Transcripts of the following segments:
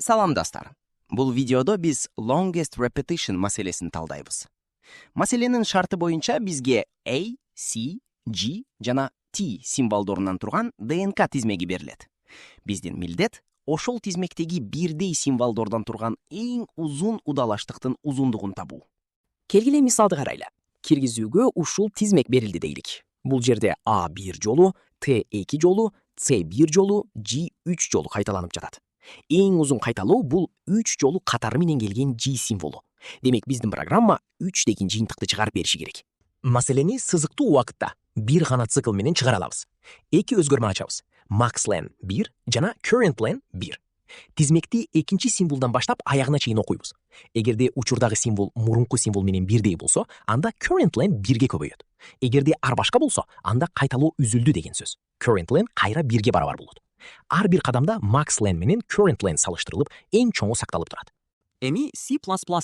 Салам достар. Бул видеодо биз longest repetition маселесин талдайбыз. Маселенин шарты боюнча бизге A, C, G жана T символдорунан турган ДНК тизмеги берилет. Биздин милдет ошол тизмектеги бирдей символдордон турган эң узун удалаштыктын узундугун табуу. Келгиле мисалды карайлы. Киргизүүгө ушул тизмек берилди дейлик. Бул жерде A1 жолу, T2 жолу, C1 жолу, G3 жолу кайталанып жатат. Эң узун кайталоо бул 3 жолу катары менен келген G символу. Демек биздин программа 3 деген жыйынтыкты чыгарып бериши керек. Маселени сызыктуу убакытта бир гана цикл менен чыгара алабыз. Эки өзгөрмө ачабыз. Maxlen 1 жана currentlen 1. Тизмекти экинчи символдон баштап аягына чейин окуйбуз. Эгерде учурдагы символ мурунку символ менен бирдей болсо, анда currentlen 1ге көбөйөт. Эгерде ар башка болсо, анда кайталоо үзүлдү деген сөз. Currentlen кайра 1ге барабар болот. Ар бир кадамда maxlen менен currentlen салыштырылып, эң чоңу сакталып турат. Эми C++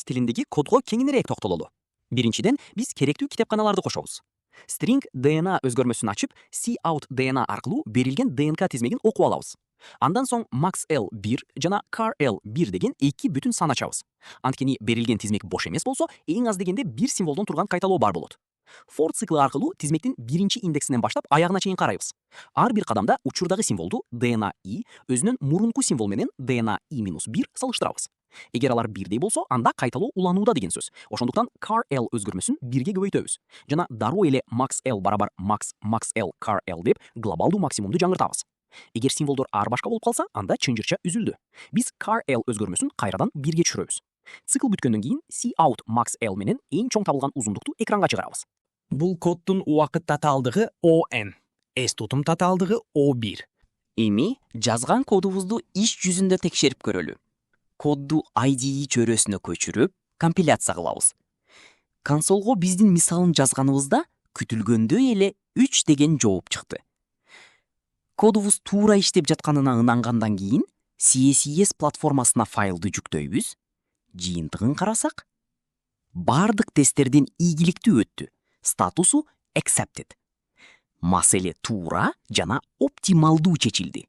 тилиндеги кодго кеңинирээк токтололу. Биринчиден биз керектүү китепканаларды кошобуз. String DNA өзгөрмөсүн ачып, cout DNA аркылуу берилген ДНК тизмегин окуп алабыз. Андан соң maxl1 жана carl1 деген эки бүтүн сан ачабыз. Анткени берилген тизмек бош эмес болсо, эң аз дегенде бир символдон турган кайталоо бар болот. For циклы аркылуу тизмектин биринчи индексинен баштап аягына чейин карайбыз. Ар бир кадамда учурдагы символду DNA-i өзүнүн мурунку символ менен DNA-i-1 салыштырабыз. Эгер алар бирдей болсо, анда кайталоо уланууда деген сөз. Ошондуктан carl өзгөрмөсүн 1ге көбөйтөбүз. Жана дароо эле maxl барабар maxl carl деп глобалдуу максимумду жаңыртабыз. Эгер символдор ар башка болуп калса, анда чынжырча үзүлдү. Биз carl өзгөрмөсүн кайрадан 1ге түшүрөбүз. Цикл бүткөндөн кийин cout maxl менен эң чоң табылган узундукту экранга чыгарабыз. Бул коддун убакыт татаалдыгы ON, эс тутум татаалдыгы O1. Эми жазган кодубузду иш жүзүндө текшерип көрөлү. Кодду IDE чөйрөсүнө көчүрүп, компиляция кылабыз. Консолго биздин мисалын жазганыбызда күтүлгөндөй эле 3 деген жооп чыкты. Кодубуз туура иштеп жатканына ынангандан кийин CSS платформасына файлды жүктөйбүз. Жыйынтыгын карасак, бардык тесттерден ийгиликтүү өттү. Статусу accepted. Маселе туура жана оптималдуу чечилди.